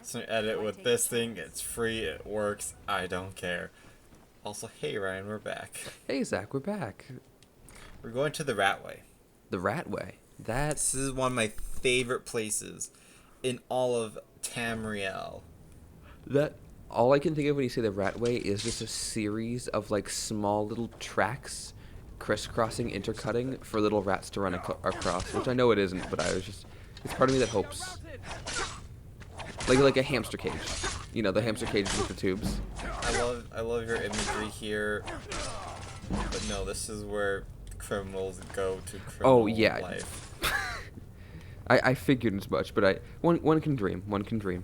So edit with this thing. It's free. It works. I don't care. Also, hey Ryan, we're back. Hey Zach, we're back. We're going to the Ratway. The Ratway. This is one of my favorite places in all of Tamriel. That all I can think of when you say the Ratway is just a series of like small little tracks, crisscrossing, intercutting for little rats to run across. Which I know it isn't, but it's part of me that hopes. Like a hamster cage. You know, the hamster cages with the tubes. I love your imagery here. But no, this is where criminals go to criminal life. I figured as much, but one can dream. One can dream.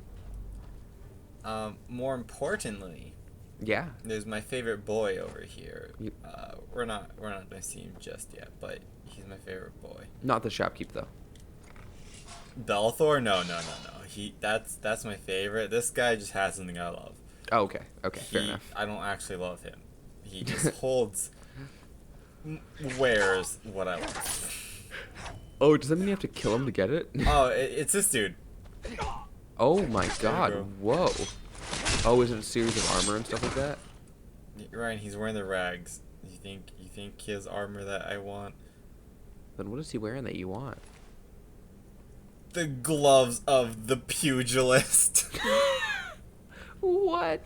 More importantly, yeah, there's my favorite boy over here. We're not gonna see him just yet, but he's my favorite boy. Not the shopkeep though. Belthor? No. That's my favorite. This guy just has something I love. Oh, okay, fair enough. I don't actually love him. He just wears what I love. Oh, does that mean you have to kill him to get it? Oh, it's this dude. Oh my god, whoa. Oh, is it a series of armor and stuff like that? Ryan, he's wearing the rags. You think he has armor that I want? Then what is he wearing that you want? The gloves of the pugilist. What?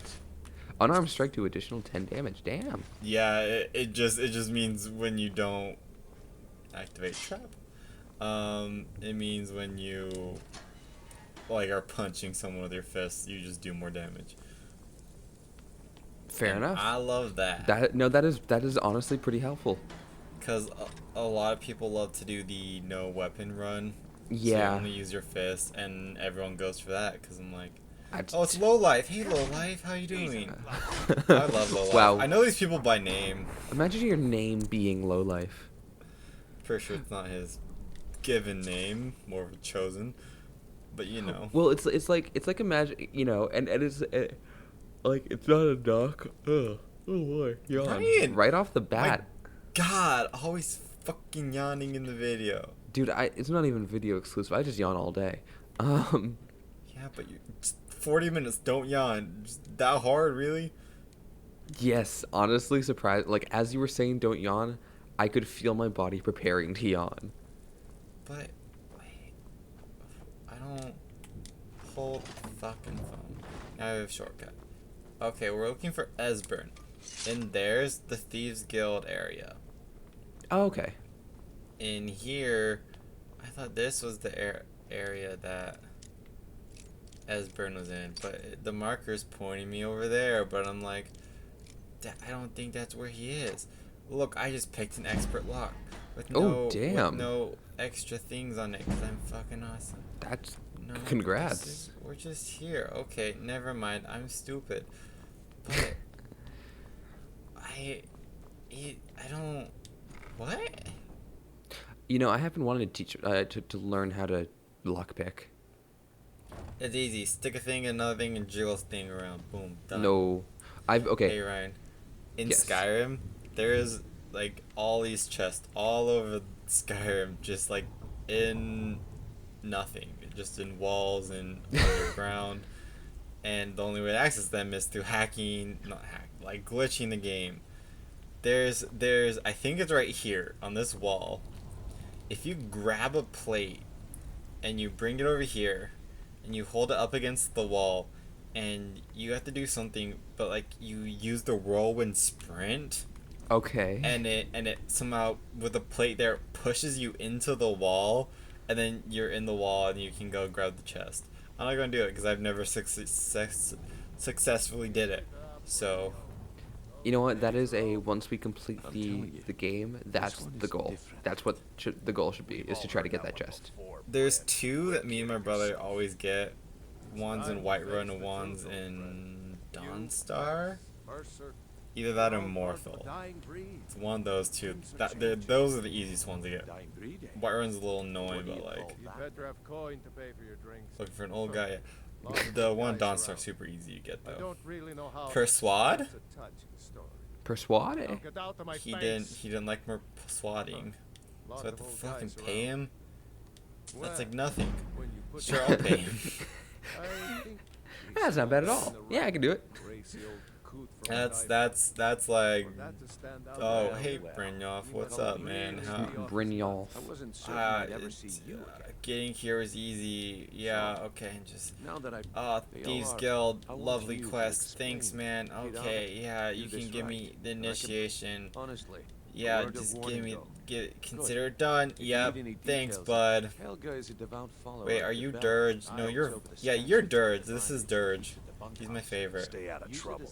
Unarmed strike to additional 10 damage. Damn. Yeah, it just means when you don't activate trap. It means when you are punching someone with your fists, you just do more damage. Fair enough. I love that. That is honestly pretty helpful. Because a lot of people love to do the no weapon run. Yeah. So you only use your fist, and everyone goes for that. Because I'm like, oh, it's low life. Hey, low life, how you doing? I love low life. Wow. I know these people by name. Imagine your name being low life. Pretty sure it's not his given name, more of a chosen. But you know. Well, it's like imagine, you know, and it's like it's not a knock. Oh boy, yawn. Ryan, right off the bat. My God, always fucking yawning in the video. Dude, it's not even video exclusive. I just yawn all day. Yeah, but you 40 minutes, don't yawn. Just that hard, really? Yes, honestly surprised. Like as you were saying, don't yawn. I could feel my body preparing to yawn. But wait, I don't hold the fucking phone. Now I have a shortcut. Okay, we're looking for Esbern, and there's the Thieves Guild area. Oh, okay. In here, I thought this was the area that Esbern was in, but the marker's pointing me over there, but I'm like, I don't think that's where he is. Look, I just picked an expert lock with no extra things on it because I'm fucking awesome. That's congrats. We're just here. Okay, never mind. I'm stupid. But I don't. What? You know, I have been wanting to teach to learn how to lockpick. It's easy. Stick a thing, another thing, and jiggle this thing around. Boom. Done. No, okay. Hey Ryan, in Skyrim, there's like all these chests all over Skyrim, just like in nothing, just in walls and underground. And the only way to access them is through glitching the game. There's I think it's right here on this wall. If you grab a plate and you bring it over here and you hold it up against the wall and you have to do something, but like you use the whirlwind sprint. Okay. And it somehow with the plate there pushes you into the wall, and then you're in the wall and you can go grab the chest. I'm not gonna do it because I've never successfully did it. So. You know what? That is once we complete the game, that's the goal. That's what the goal should be, is to try to get that chest. There's two that me and my brother always get. One's in Whiterun and one's in Dawnstar. Either that or Morthal. It's one of those two. Those are the easiest ones to get. Whiterun's a little annoying, but like looking for an old guy. The one in Dawnstar super easy to get though. Persuade? Persuade? He didn't like more persuading. So I have to fucking pay him? That's like nothing. Sure, I'll pay him. That's not bad at all. Yeah, I can do it. That's like, oh hey Brynjolf, what's up, man? How Brynjolf. getting here is easy. Yeah, okay, just Thieves Guild, lovely quest. Thanks, man. Okay, yeah, you can give me the initiation. Yeah, just consider it done. Yep, thanks, bud. Wait, are you Dirge? No, you're Dirge. This is Dirge. He's my favorite. Stay out of trouble.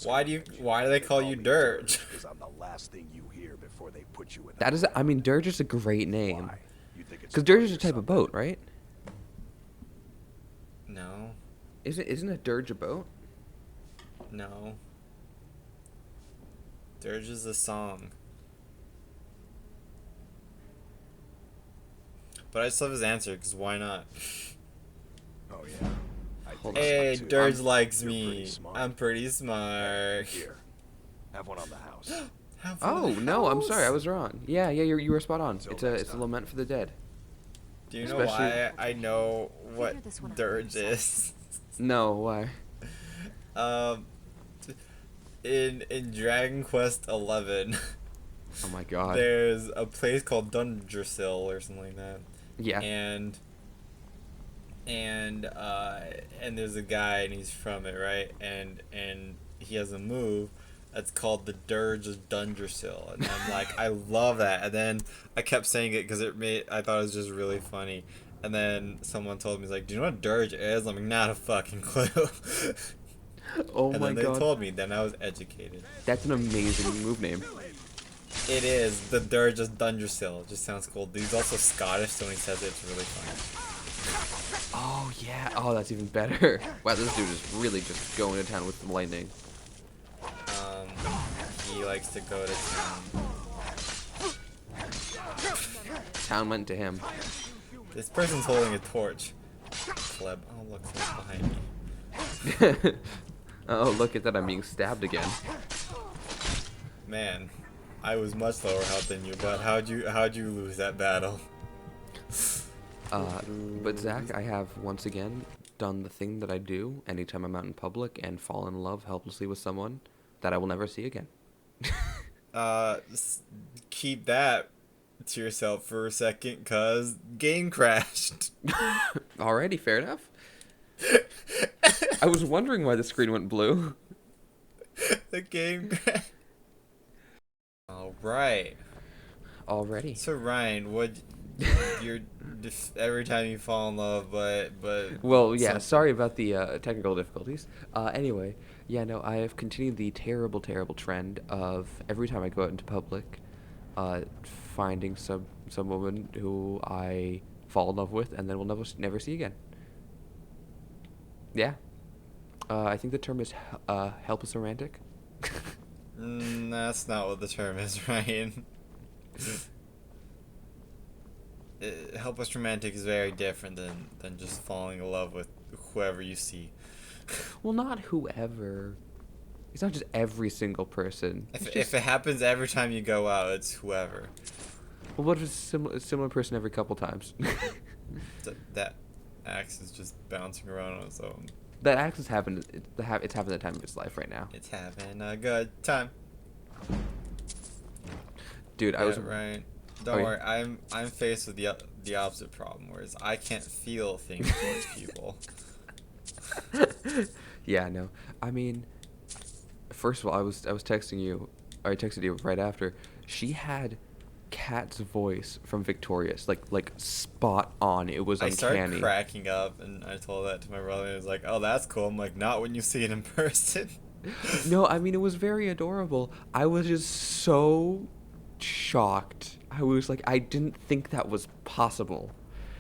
Why do they call you Dirge? Because I'm the last thing you hear before they put you in That is, I mean, Dirge is a great name. Why? You think it's Because Dirge is a type of boat, right? No, Isn't a Dirge a boat? no. Dirge is a song. But I just love his answer, because why not? Oh yeah. Hey, Dirge likes You're pretty me. smart. I'm pretty smart. Here. Have one on the house. Have fun Oh in the no, I'm house. sorry, I was wrong. Yeah, you were spot on. Until It's a next time. lament for the dead. Do you know Especially- why I know what Figure this one out Dirge yourself. is? No, why? Um, in Dragon Quest 11, Oh my god. there's a place called Dungersill or something like that. Yeah. And there's a guy and he's from it, right? And he has a move that's called the Dirge of Dungersill, and I'm like, I love that. And then I kept saying it because I thought it was just really funny. And then someone told me, he's like, do you know what Dirge is? I'm like, not a fucking clue. Oh And my then they god. told me, then I was educated. That's an amazing move name. It is the Dirge of Dungersill. It just sounds cool. He's also Scottish, so when he says it, it's really funny. Oh yeah. Oh, that's even better. Wow, this dude is really just going to town with some lightning. He likes to go to town. Town went to him. This person's holding a torch. Pleb. Oh look, someone's behind me. Oh, look at that! I'm being stabbed again. Man, I was much lower health than you, but how'd you lose that battle? But Zach, I have once again done the thing that I do anytime I'm out in public and fall in love helplessly with someone that I will never see again. Keep that to yourself for a second, cause game crashed. Alrighty, fair enough. I was wondering why the screen went blue. The game crashed. All right. Already. So Ryan, you're every time you fall in love, but Well, yeah, some- sorry about the technical difficulties. Anyway, yeah, no, I have continued the terrible, terrible trend of every time I go out into public, finding some woman who I fall in love with and then will never see again. Yeah. I think the term is helpless romantic. That's not what the term is, Ryan. Helpless romantic is very different than just falling in love with whoever you see. Well, not whoever. It's not just every single person. If it happens every time you go out, it's whoever. Well, what if it's a similar person every couple times? That axe is just bouncing around on its own. That axe has happened. It's happened the time of its life right now. It's having a good time. Dude, I Yeah, was right. Don't worry, I'm faced with the opposite problem, whereas I can't feel things towards people. Yeah, no. I mean, first of all, I was texting you. I texted you right after. She had Kat's voice from Victorious, like spot on. It was I started uncanny. cracking up, and I told that to my brother. And he was like, "Oh, that's cool." I'm like, "Not when you see it in person." No, I mean it was very adorable. I was just so shocked. I was like, I didn't think that was possible.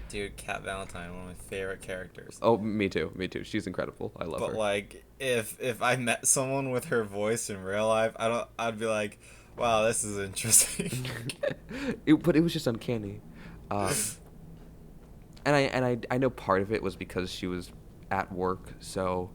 Dude, Kat Valentine, one of my favorite characters. Oh, me too. Me too. She's incredible. I love But her. like, if I met someone with her voice in real life, I'd be like, "Wow, this is interesting." But it was just uncanny. And I know part of it was because she was at work, so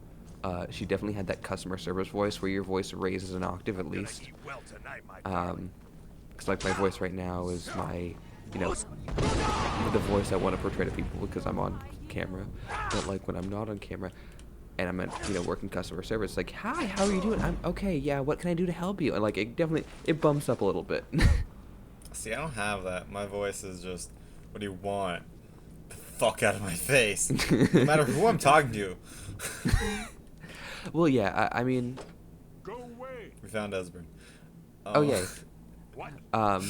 she definitely had that customer service voice where your voice raises an octave at least. Because like my voice right now is my, the voice I want to portray to people because I'm on camera. But like when I'm not on camera, and I'm at, working customer service, like, hi, how are you doing? I'm okay, yeah, what can I do to help you? And like, it bumps up a little bit. See, I don't have that. My voice is just, what do you want? The fuck out of my face. No matter who I'm talking to. Well, yeah, I mean, Go away. We found Esbern. oh yeah. What? No,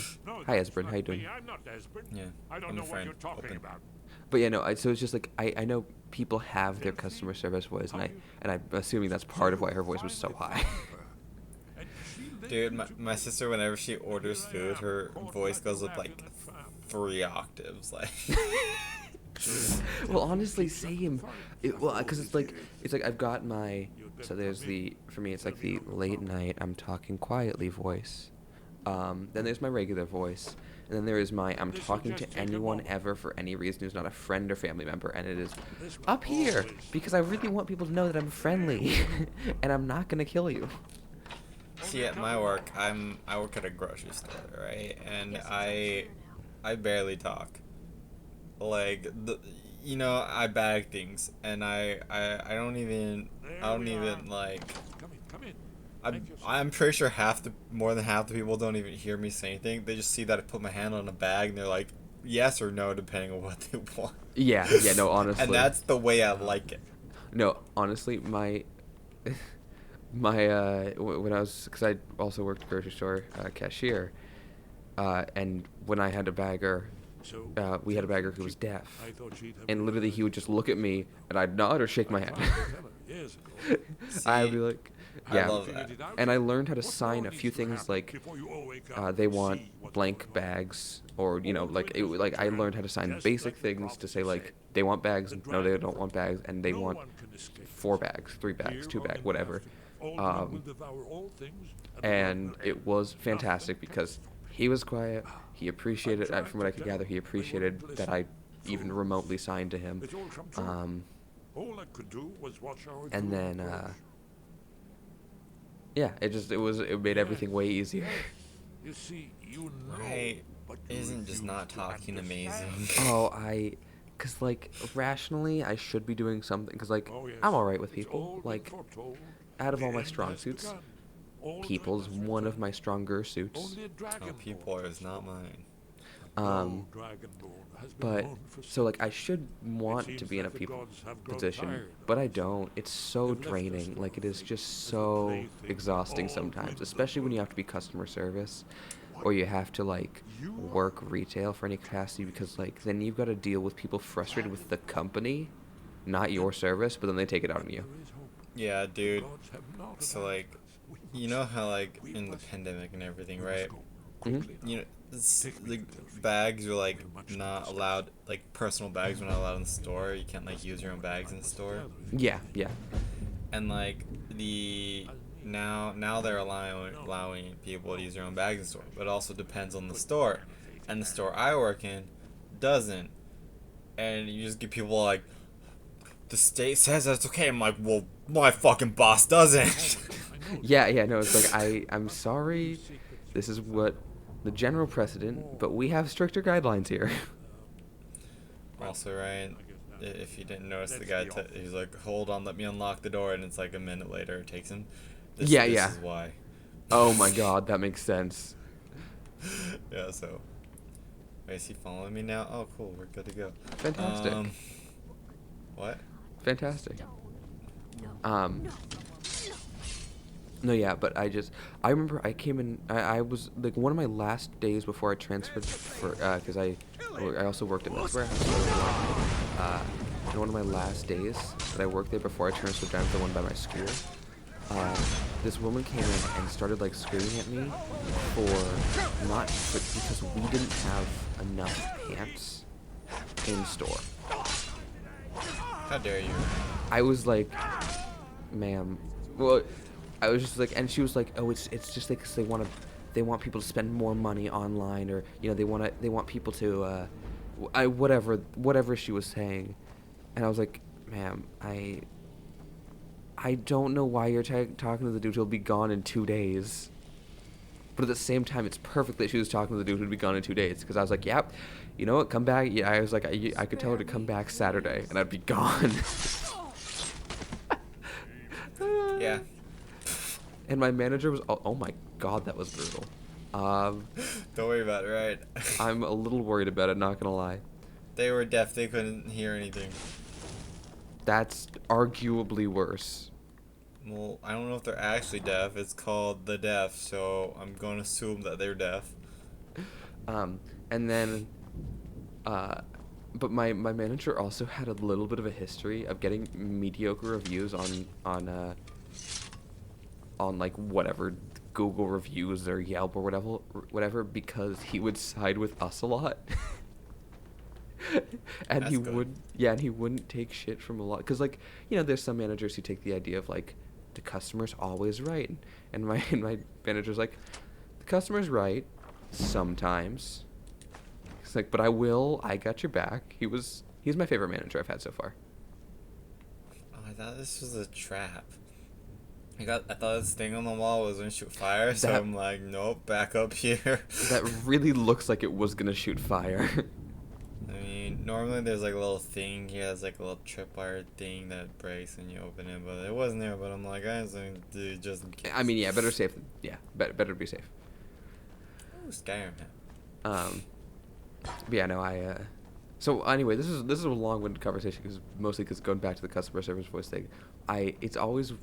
Hi, that's Esbern, not how you doing? me. I'm not Esbern. Yeah, I don't I'm know a what friend. you're talking Open. about. But yeah, no, so it's just like, I know people have their customer service voice, and I'm assuming that's part of why her voice was so high. Dude, my sister, whenever she orders food, her voice goes up like 3 octaves. Like, Well, honestly, same. Because it's like I've got so for me, it's like the late night, I'm talking quietly voice. Then there's my regular voice. And then there is my I'm talking to anyone ever for any reason who's not a friend or family member. And it is up here because I really want people to know that I'm friendly and I'm not going to kill you. see, at my work, I work at a grocery store, right? And I barely talk. Like, I bag things, and I don't even like. Come in. I'm pretty sure more than half the people don't even hear me say anything. They just see that I put my hand on a bag, and they're like, yes or no, depending on what they want. Yeah, no, honestly. And that's the way I like it. No, honestly, my when I was, because I also worked at a grocery store cashier, and when I had a bagger, we had a bagger who was deaf, and literally he would just look at me, and I'd nod or shake my head. I'd be like, yeah. I love that. And I learned how to sign a few things like they want blank bags, or I learned how to sign basic things to say like they want bags, no they don't want bags, and they want 4 bags, 3 bags, 2 bags, whatever. And it was fantastic because he was quiet. He appreciated, from what I could gather, he appreciated that I even remotely signed to him. And then, yeah, it made everything way easier. You see, Right? Isn't just not talking amazing? Because, like, rationally, I should be doing something. Because, like, I'm alright with people. Like, out of all my strong suits, people's one of my stronger suits. Oh, people is not mine. But, so, like, I should want to be in a people position, but I don't. It's so draining. Like, it is just so exhausting sometimes, especially when you have to be customer service, or you have to, like, work retail for any capacity, because, like, then you've got to deal with people frustrated with the company, not your service, but then they take it out on you. Yeah, dude. So, like, you know how, like, in the pandemic and everything, right? Mm-hmm. The bags are, like, not allowed, like, personal bags are not allowed in the store. You can't, like, use your own bags in the store. Yeah. And, like, now they're allowing people to use their own bags in the store. But it also depends on the store. And the store I work in doesn't. And you just get people like, the state says that's okay. I'm like, well, my fucking boss doesn't. Yeah, no, it's like, I'm sorry, this is what the general precedent, but we have stricter guidelines here. Also, Ryan, if you didn't notice, the guy, he's like, hold on, let me unlock the door, and it's like a minute later it takes him. This is why. Oh my god, that makes sense. Yeah, so. Wait, is he following me now? Oh, cool, we're good to go. Fantastic. What? Fantastic. No, yeah, but I remember I came in, I was, like, one of my last days before I transferred because I also worked at Men's Warehouse, and one of my last days that I worked there before I transferred down to the one by my school, this woman came in and started, like, screaming at me because we didn't have enough pants in store. How dare you? I was like, ma'am, well, I was just like, and she was like, oh, it's just like 'cause they want people to spend more money online, or they want people to whatever she was saying, and I was like, ma'am, I don't know why you're talking to the dude who'll be gone in 2 days, but at the same time, it's perfect that she was talking to the dude who'd be gone in 2 days, because I was like, yep, you know what, come back. Yeah, I was like, I could tell her to come back Saturday, and I'd be gone. Yeah. And my manager was, oh my god, that was brutal. Don't worry about it, right? I'm a little worried about it, not gonna lie. They were deaf. They couldn't hear anything. That's arguably worse. Well, I don't know if they're actually deaf. It's called the deaf, so I'm going to assume that they're deaf. And then, but my manager also had a little bit of a history of getting mediocre reviews on like whatever Google reviews or Yelp or whatever because he would side with us a lot. And That's he good. he wouldn't take shit from a lot because, like, there's some managers who take the idea of like the customer's always right, and my manager's like, the customer's right sometimes. It's like, but I got your back. He's my favorite manager I've had so far. Oh, I thought this was a trap. I thought this thing on the wall was gonna shoot fire, so I'm like, nope, back up here. That really looks like it was gonna shoot fire. I mean, normally there's like a little thing here, there's like a little tripwire thing that breaks when you open it, but it wasn't there. But I'm like, I was gonna do just in case. I mean, yeah, better safe. Yeah, better to be safe. Ooh, Skyrim. But yeah, no, so anyway, this is a long-winded conversation because going back to the customer service voice thing, it's always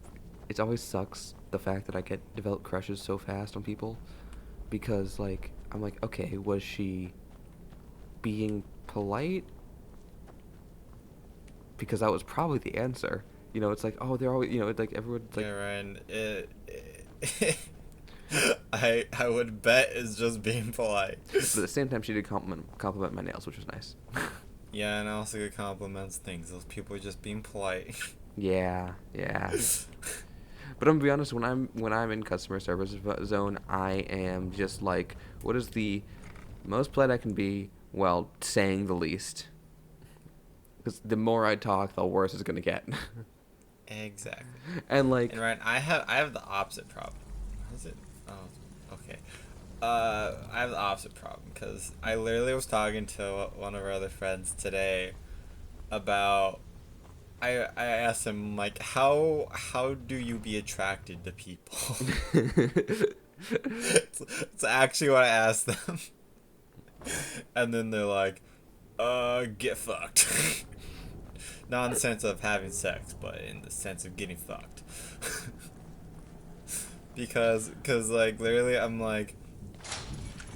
sucks the fact that I develop crushes so fast on people, because like I'm like, okay, was she being polite? Because that was probably the answer. It's like, oh, they're always, it's like everyone's like, Yeah, Ryan. I would bet it's just being polite. But at the same time, she did compliment my nails, which was nice. Yeah, and also good compliments things. Those people are just being polite. Yeah. But I'm gonna be honest, when I'm in customer service zone, I am just like, what is the most polite I can be? Well, saying the least. Because the more I talk, the worse it's gonna get. Exactly. And like, And Ryan, I have the opposite problem. What is it? Oh, okay. I have the opposite problem because I literally was talking to one of our other friends today about. I asked him like, how do you be attracted to people? it's actually what I asked them. And then they're like, get fucked. Not in the sense of having sex, but in the sense of getting fucked. because like literally I'm like,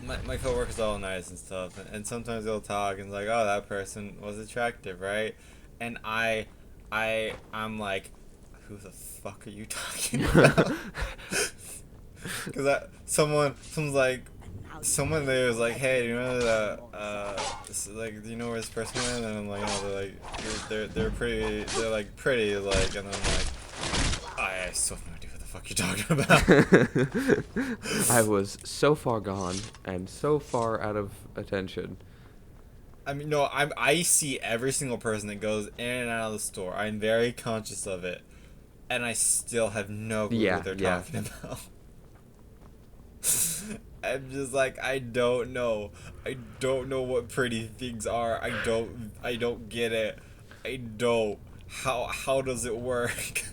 my coworkers are all nice and stuff, and sometimes they'll talk and it's like, oh, that person was attractive, right? And I'm like, who the fuck are you talking about? Because someone there was like, hey, do you know do you know where this person went? And I'm like, oh, they're pretty, they're like pretty, like, and I'm like, I still have no idea what the fuck you're talking about. I was so far gone and so far out of attention. I mean, no, I see every single person that goes in and out of the store. I'm very conscious of it, and I still have no clue what they're talking about. I'm just like, I don't know what pretty things are. I don't get it. I don't. How does it work?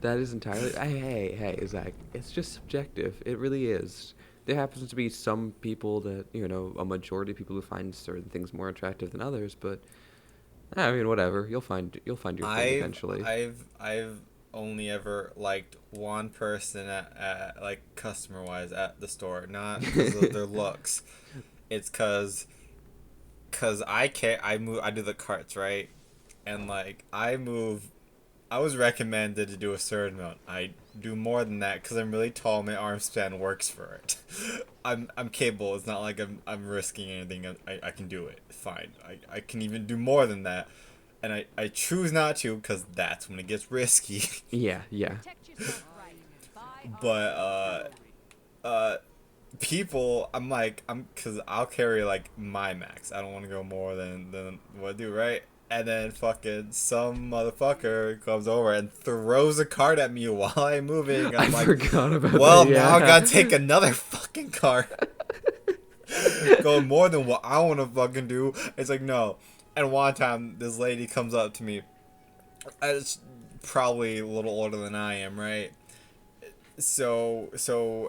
That is entirely. Hey, Zach. It's just subjective. It really is. There happens to be some people that, a majority of people who find certain things more attractive than others, but I mean, whatever. You'll find your thing eventually. I've only ever liked one person at like customer wise at the store, not because of their looks. It's cause I do the carts, right? And like I was recommended to do a certain amount. I do more than that because I'm really tall. My arm span works for it. I'm capable. It's not like I'm risking anything. I can do it. Fine. I can even do more than that. And I choose not to because that's when it gets risky. Yeah. But people, because I'll carry like my max. I don't want to go more than what I do, right? And then fucking some motherfucker comes over and throws a cart at me while I'm moving. I'm like, forgot about well, that, yeah. now I gotta take another fucking cart. Go more than what I want to fucking do. It's like, no. And one time, this lady comes up to me. probably a little older than I am, right? So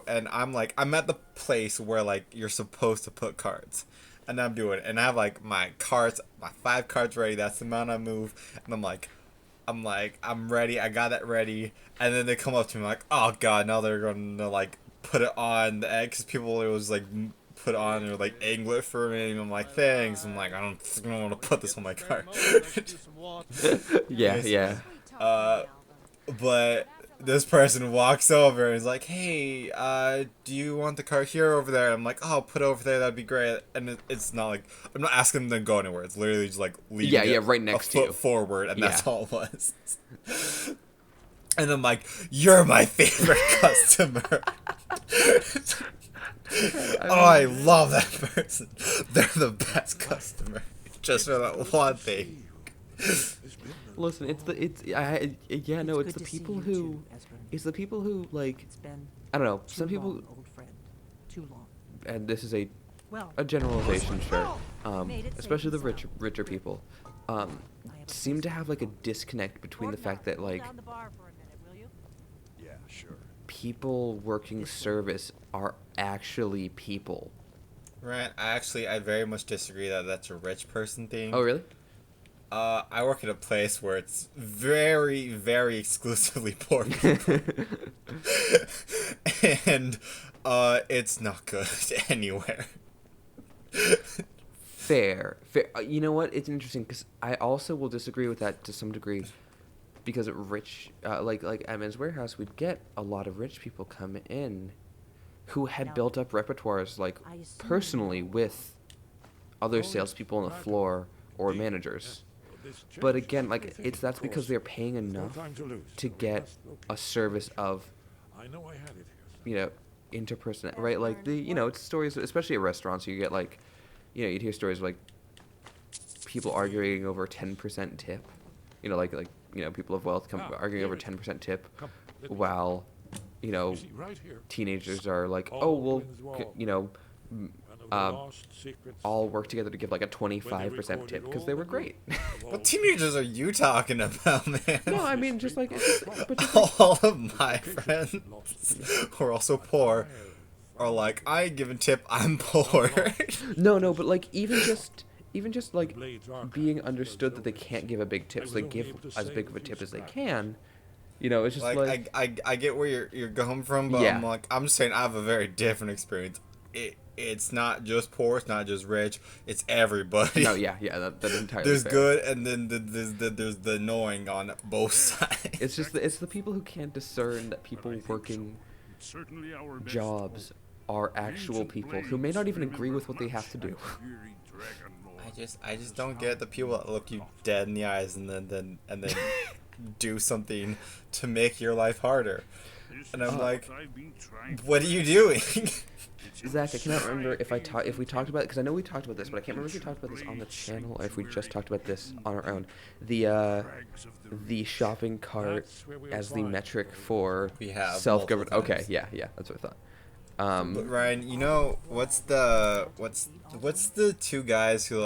and I'm at the place where like you're supposed to put cards, and I'm doing it, and I have like my 5 cards ready. That's the amount I move, and I'm ready. I got that ready, and then they come up to me like, oh god, now they're gonna like put it on the egg, because people it was like put on or like angle it for me, and I'm like, thanks. I'm like, I don't want to put this on my card. Yeah. But this person walks over and is like, hey, do you want the car here or over there? I'm like, oh, put it over there, that'd be great. And it's not like, I'm not asking them to go anywhere. It's literally just like leaving right next to a you. foot forward, and that's all it was. And I'm like, you're my favorite customer. I love that person. They're the best customer. Just for that one thing. Listen, it's the people who like, I don't know, some people, and this is a generalization, sure, especially the richer people, seem to have like a disconnect between the fact that like Yeah, sure. people working service are actually people. Right, I very much disagree that that's a rich person thing. Oh, really? I work at a place where it's very, very exclusively poor people. And, it's not good anywhere. Fair. You know what? It's interesting because I also will disagree with that to some degree, because rich, like at Men's Warehouse, we'd get a lot of rich people come in who had built up repertoires like personally with other salespeople on the floor or managers. But again, like that's because they're paying enough to get a service of, interpersonal, right? Like it's stories, especially at restaurants. You get like, you'd hear stories like people arguing over 10% tip. People of wealth arguing over 10% tip, while teenagers are like, oh, well, all work together to give like a 25% tip because they were great. What teenagers are you talking about, man? No, I mean just like, all of my friends who are also poor are like, I ain't giving tip, I'm poor. No, but like even just like being understood that they can't give a big tip, so they give as big of a tip as they can. It's just like I get where you're going from, but yeah. I'm just saying I have a very different experience. It's not just poor, it's not just rich, it's everybody. No, yeah, that's entirely There's fair. good, and then there's the annoying on both sides. It's the people who can't discern that people working jobs are actual people who may not even agree with what they have to do. I just don't get the people that look you dead in the eyes and then do something to make your life harder. And I'm like, what are you doing? Zach, I cannot remember if we talked about it, because I know we talked about this, but I can't remember if we talked about this on the channel or if we just talked about this on our own. The shopping cart as the metric for self-government. Okay, yeah, that's what I thought. But Ryan, what's the two guys who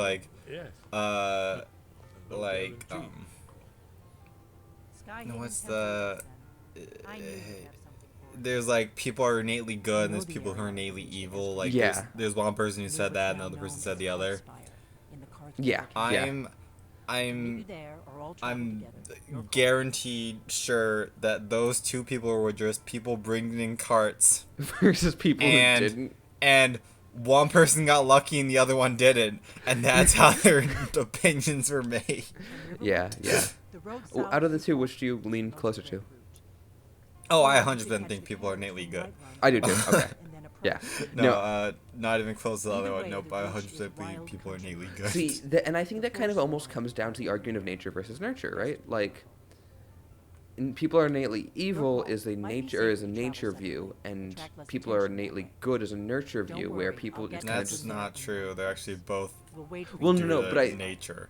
what's the there's like people are innately good and there's people who are innately evil. Like there's one person who said that and the other person said the other. Yeah. I'm guaranteed sure that those two people were just people bringing in carts versus people who didn't. And one person got lucky and the other one didn't, and that's how their opinions were made. Yeah. Out of the two, which do you lean closer to? Oh, I 100% think people are innately good. I do too. Okay. Yeah. No, not even close to the other one. Nope, I 100% believe people are innately good. See, and I think that kind of almost comes down to the argument of nature versus nurture, right? Like, people are innately evil is a nature view, and people are innately good as a nurture view, where people it's kind of just not true. They're actually both. Well, no, but nature.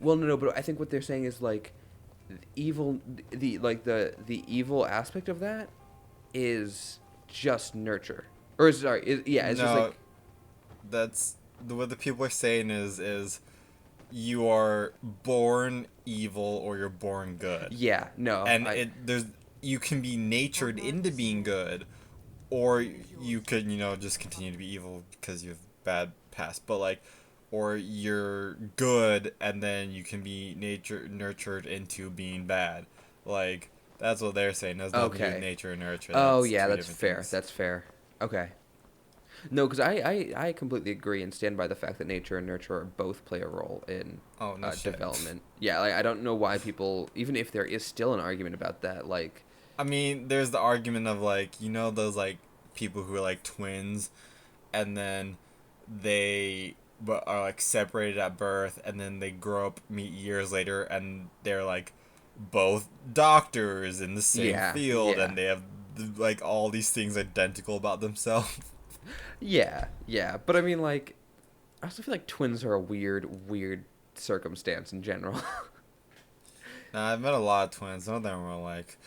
Well, no, but I think what they're saying is like, evil. The evil aspect of that is just nurture, or sorry, it's just like. That's what the people are saying is you are born evil or you're born good. Yeah, no, And you can be natured into being good, or you could, just continue to be evil because you have bad past. But like, or you're good and then you can be nurtured into being bad. Like, that's what they're saying. There's nothing to do with okay. nature and nurture. Oh That's yeah, two that's different fair. things. That's fair. Okay. No, because I completely agree and stand by the fact that nature and nurture both play a role in Oh, no shit. development. Yeah, like I don't know why people, even if there is still an argument about that, like, I mean, there's the argument of like, those like people who are like twins, and then they but are like separated at birth, and then they grow up, meet years later, and they're like both doctors in the same yeah, field, yeah, and they have like all these things identical about themselves. yeah, yeah. But I mean, like, I also feel like twins are a weird circumstance in general. Now, I've met a lot of twins. None of them were like.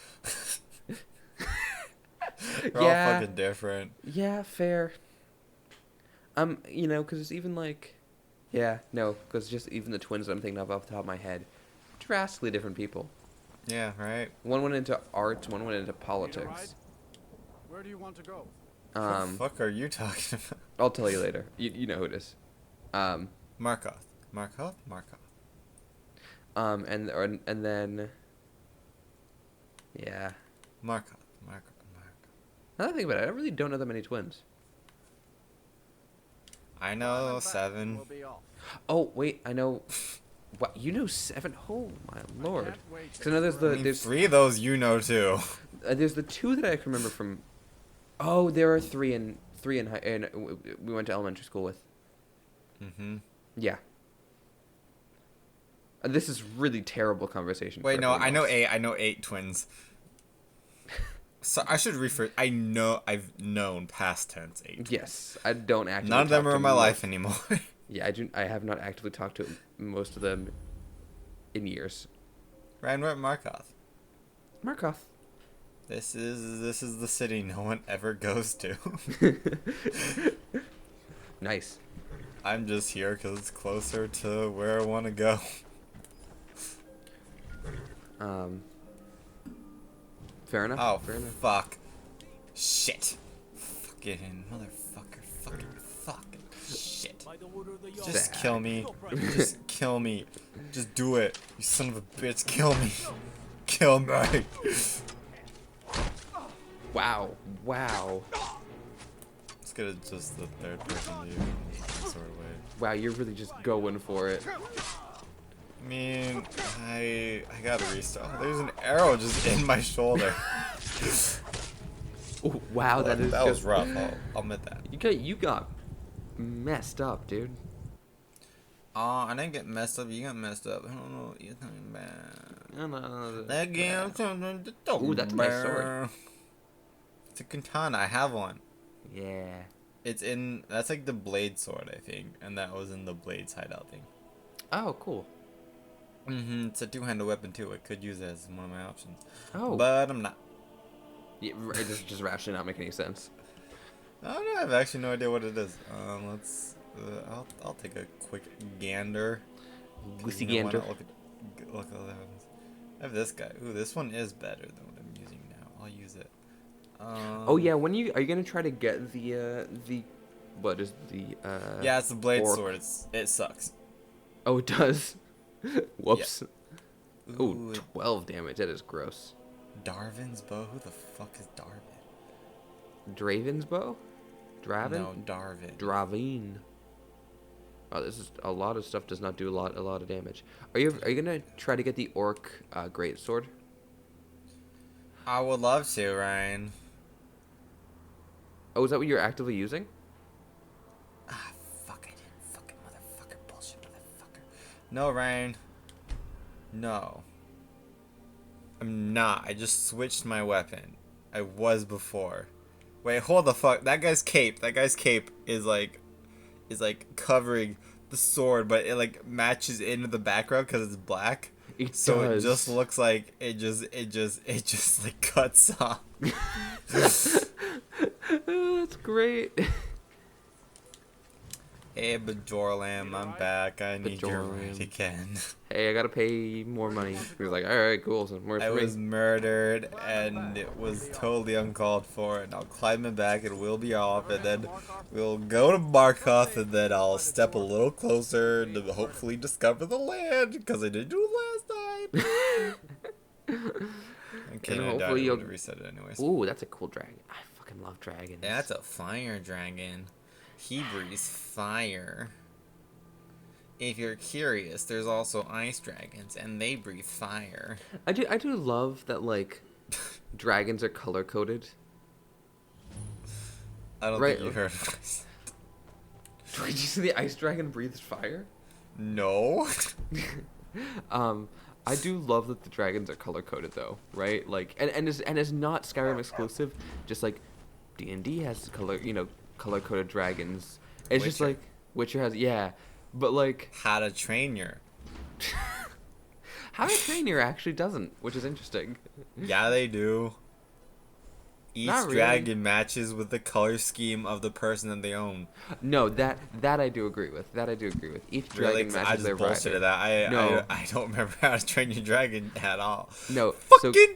They're all Yeah, fucking different. yeah, fair. Because it's even like, yeah, no, because just even the twins that I'm thinking of off the top of my head, drastically different people. Yeah, right? One went into art, one went into Need a ride? politics. Where do you want to go? What the fuck are you talking about? I'll tell you later. You know who it is. Markarth. Markarth? And then, yeah. Markarth. Now that I think about it, I really don't know that many twins. I know 7. We'll be off. Oh wait, I know. What, you know 7? Oh my lord! Can't wait. Because I know I mean, 3 of those too. there's the 2 that I can remember from. Oh, there are 3 in high, and we went to elementary school with. Mm-hmm. Yeah. This is really terrible conversation. Wait, for no, everyone I know else. 8. I know 8 twins. So I should refer. I've known past tense 8. Yes, I don't actively. None of them talk are to in my most- life anymore. Yeah, I have not actively talked to most of them in years. Ryan, we're at Markarth. Markarth. This is the city no one ever goes to. Nice. I'm just here because it's closer to where I want to go. Fair enough. Oh, fair enough. fuck. Shit. Fucking motherfucker. Fucking shit. By the order of the yard. Just Sad. kill me. Just kill me. Just do it. You son of a bitch. Kill me. Kill me. Wow. It's good at just the third person view in some sort of way. Wow, you're really just going for it. I mean, I gotta restart. Oh, there's an arrow just in my shoulder. Oh, wow, that is that was just rough. I'll admit that. You got messed up, dude. Oh, I didn't get messed up. You got messed up. I don't know what you're talking about. That game. Ooh, that's a nice sword. It's a katana. I have one. Yeah. That's like the blade sword, I think, and that was in the blades hideout thing. Oh, cool. Mm-hmm. It's a 2-handed weapon too. I could use it as one of my options. Oh. But I'm not. Yeah, it just rationally not make any sense. I don't know. I have actually no idea what it is. Let's. I'll take a quick gander. 'Cause Goosey why gander. not look at other ones. I have this guy. Ooh, this one is better than what I'm using now. I'll use it. Oh yeah, are you gonna try to get the what is the Yeah, it's the blade orc? sword. It sucks. Oh, it does. Whoops. Ooh, Ooh, 12 damage. That is gross. Darvin's bow. Who the fuck is Darvin? Draven's bow? Draven? No, Darvin. Dravine. Oh, this is a lot of stuff. Does not do a lot of damage. Are you gonna try to get the orc great sword? I would love to, Ryan. Oh, is that what you're actively using? Ah, fuck! I didn't. Fucking motherfucker, bullshit, motherfucker. No, Ryan. No. I'm not. I just switched my weapon. I was before. Wait, hold the fuck. That guy's cape. Is like covering the sword, but it like matches into the background because it's black. It So does. it just looks like it just like cuts off. Oh, that's great. Hey, Bajorlam, I'm back. I need your Bajorlam. right again. Hey, I gotta pay more money. He was like, all right, cool. So more I for me. was murdered, and it was totally uncalled for. And I'll climb it back, and we'll be off, and then we'll go to Markarth, and then I'll step a little closer to hopefully discover the land, because I didn't do it last time. Okay, And I died. hopefully It you'll. would have reset it anyways. Ooh, that's a cool dragon. I fucking love dragons. Yeah, that's a fire dragon. He breathes fire. If you're curious, there's also ice dragons, and they breathe fire. I do love that like dragons are color coded. I don't Right. think you heard of this. Did you see the ice dragon breathes fire? No. I do love that the dragons are color coded though, right? Like, and is not Skyrim exclusive. Just like D&D has color coded dragons. It's just Witcher. like Witcher has, yeah, but like How to Train Your. How to Train Your actually doesn't, which is interesting. Yeah, they do. Each Not really. dragon matches with the color scheme of the person that they own. No, that I do agree with. That I do agree with. Each dragon Really? 'Cause matches I just their bullshitted rider. that. No. I don't remember How to Train Your Dragon at all. No, Fucking so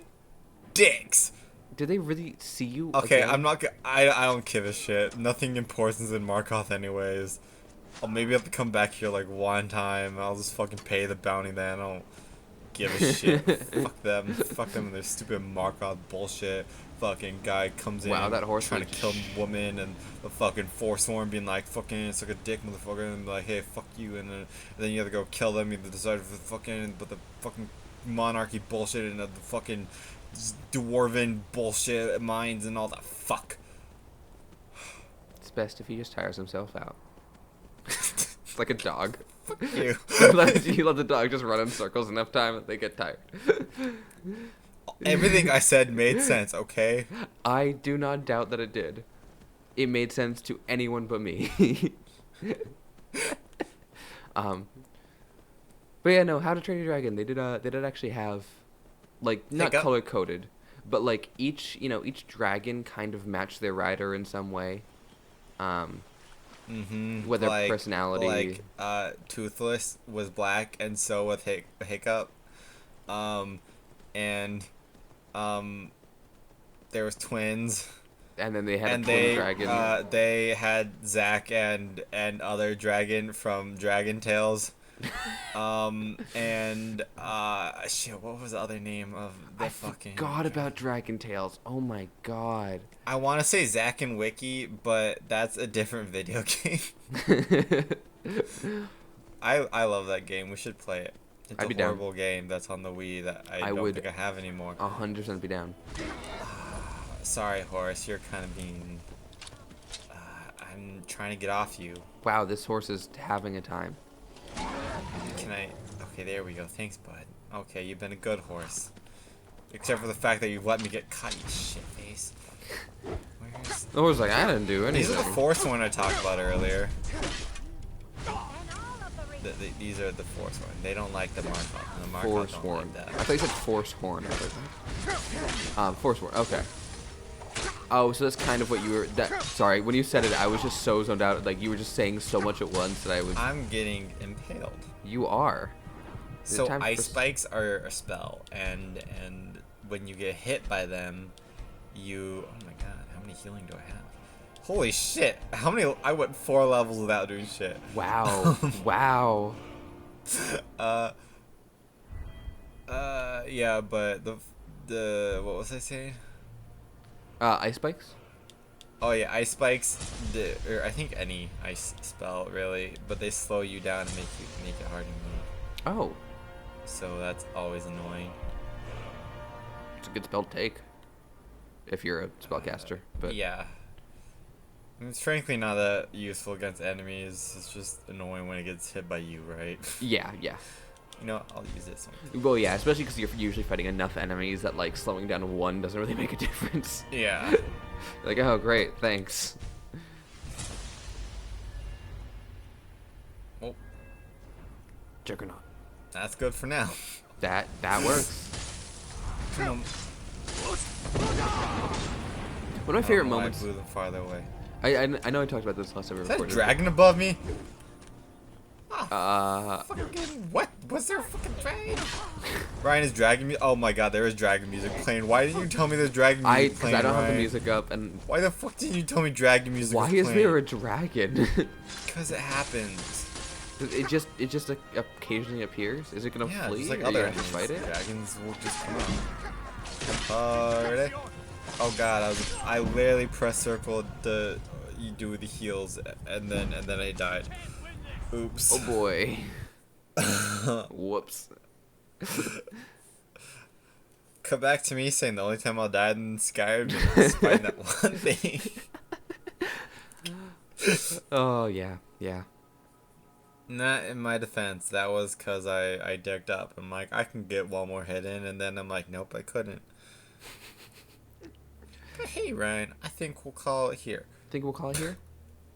dicks. did they really see you? Okay, again? I'm not. I don't give a shit. Nothing important's in Markarth anyways. I'll maybe have to come back here like one time. I'll just fucking pay the bounty then. I don't give a shit. Fuck them. Fuck them and their stupid Markarth bullshit. Fucking guy comes in Wow, that horse trying to was kill woman, and the fucking Forsworn being like, fucking suck a dick, motherfucker, and be like, hey, fuck you, and then you have to go kill them. You decide for the fucking, but the fucking monarchy bullshit and the fucking dwarven bullshit minds and all that fuck. It's best if he just tires himself out. It's like a dog. You. You let the dog just run in circles enough time that they get tired. Everything I said made sense, okay? I do not doubt that it did. It made sense to anyone but me. But yeah, no, How to Train Your Dragon. They did actually have, like, not Hiccup? color coded, but like each dragon kind of matched their rider in some way. Mm-hmm. Whether personality. Like, Toothless was black, and so was Hiccup. There was twins. And then they had And a twin dragon. they had Zack and other dragon from Dragon Tales. Shit, what was the other name of the I fucking... forgot about Dragon Tales. Oh my god. I want to say Zack and Wiki, but that's a different video game. I love that game. We should play it. It's I'd be a down. horrible game that's on the Wii that I don't would think I have anymore. 100% be down. Sorry, Horace, you're kind of being... I'm trying to get off you. Wow, this horse is having a time. Can I... Okay, there we go. Thanks, bud. Okay, you've been a good horse. Except for the fact that you've let me get cut, you shitface. Where's... The horse is like, I didn't do These anything. are the fourth one I talked about earlier. These are the fourth one. They don't like the Markarth. The Markarth don't Forsworn. like that. I thought you said Force Horn. Forsworn. Okay. Oh, so that's kind of what you were. Sorry, when you said it, I was just so zoned out. Like you were just saying so much at once that I was. I'm getting impaled. You are. Is it So time ice for- spikes are a spell, and when you get hit by them, you... Oh my god, how many healing do I have? Holy shit! How many? I went 4 levels without doing shit. Wow. Wow. Yeah, but the what was I saying? Ice spikes. Oh yeah, ice spikes. Or I think any ice spell really, but they slow you down and make it hard to move. Oh, So that's always annoying. it's a good spell to take. If you're a spellcaster, but Yeah. It's frankly not that useful against enemies. It's just annoying when it gets hit by you, right? yeah. You know, I'll use this one. Well, yeah, especially because you're usually fighting enough enemies that like slowing down one doesn't really make a difference. Yeah. Like, oh great, thanks. Well, Juggernaut. that's good for now. That works. Come on. One of my favorite I don't know why I moments. blew them farther away. I know I talked about this last time we Is that a recorded. dragon above me? Uh, Fucking what? Was there a fucking dragon? Ryan is dragon music. Oh my god, there is dragon music playing. Why didn't you tell me there's dragon music because playing? I don't have the Ryan? music up, and Why the fuck didn't you tell me dragon music? why is there a dragon? Because it happens. it just occasionally appears. Is it gonna Yeah, flee? just like or do you other have to fight it? dragons will just come out. Ready? Oh god, I literally pressed circle to you do the heals, and then I died. Oops. Oh boy. Whoops. Come back to me saying the only time I'll die in Skyrim is fighting that one thing. Oh yeah, yeah. Not in my defense. That was because I decked up. I'm like, I can get one more hit in, and then I'm like, nope, I couldn't. But hey, Ryan, I think we'll call it here. Think we'll call it here?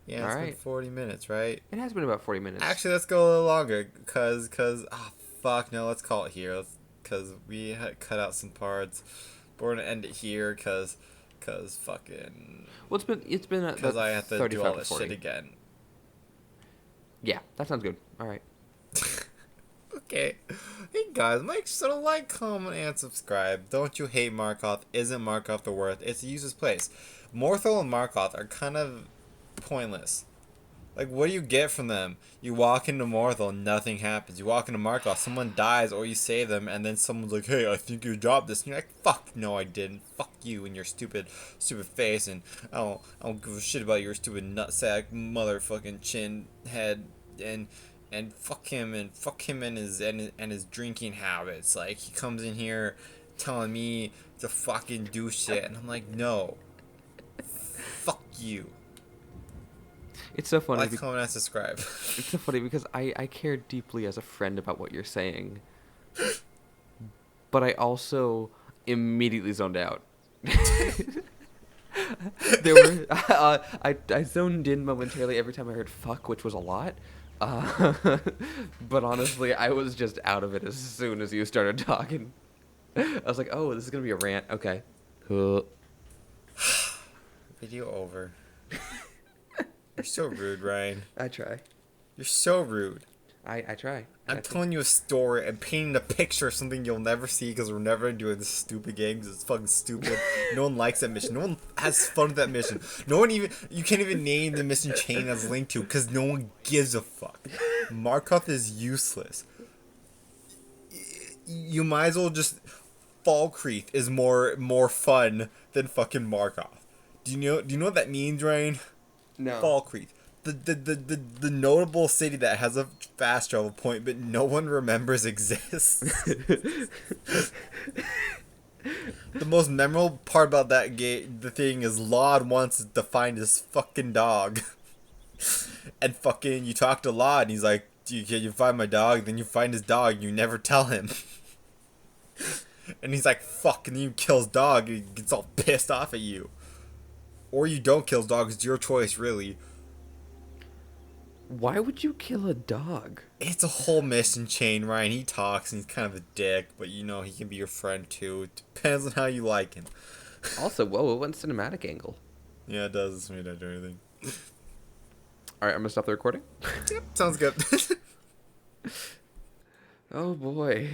Yeah, All it's been right. 40 minutes, right? It has been about 40 minutes. Actually, let's go a little longer, fuck, no, let's call it here, because we had cut out some parts, but we're gonna end it here, because fucking, well, it's been because I have to do 35 all to this 40. shit again. Yeah, that sounds good. All right. Okay, hey guys, make sure to like, comment, and subscribe. Don't you hate Markarth? Isn't Markarth the worth? It's a useless place. Morthal and Markarth are kind of pointless. Like, what do you get from them? You walk into Morthal, nothing happens. You walk into Markarth, someone dies, or you save them, and then someone's like, hey, I think you dropped this. And you're like, fuck, no, I didn't. Fuck you and your stupid face, and I don't give a shit about your stupid nutsack motherfucking chin head, and fuck him and his drinking habits. Like, he comes in here telling me to fucking do shit, and I'm like, no. Fuck you. It's so funny. Like, comment, and subscribe. It's so funny because I care deeply as a friend about what you're saying. But I also immediately zoned out. There were I zoned in momentarily every time I heard fuck, which was a lot. But honestly, I was just out of it as soon as you started talking. I was like, oh, this is going to be a rant. Okay. Cool. Video over. You're so rude, Ryan. I try. You're so rude. I try. I'm telling you a story and painting a picture of something you'll never see because we're never doing this stupid game because it's fucking stupid. No one likes that mission. No one has fun with that mission. No one even... You can't even name the mission chain as linked to because no one gives a fuck. Markarth is useless. You might as well just... Falkreath is more fun than fucking Markarth. Do you know what that means, Ryan? No. Falkreath. The notable city that has a fast travel point but no one remembers exists. The most memorable part about that the thing is Laud wants to find his fucking dog. And fucking you talk to Laud and he's like, can you find my dog? Then you find his dog and you never tell him. And he's like, fuck, and then you kill his dog and he gets all pissed off at you. Or you don't kill his dog, it's your choice, really. Why would you kill a dog? It's a whole mission chain, Ryan. He talks and he's kind of a dick, but you know, he can be your friend too. It depends on how you like him. Also, whoa, it went cinematic angle. Yeah, it does. It doesn't do anything. Alright, I'm gonna stop the recording. Yep, sounds good. Oh boy.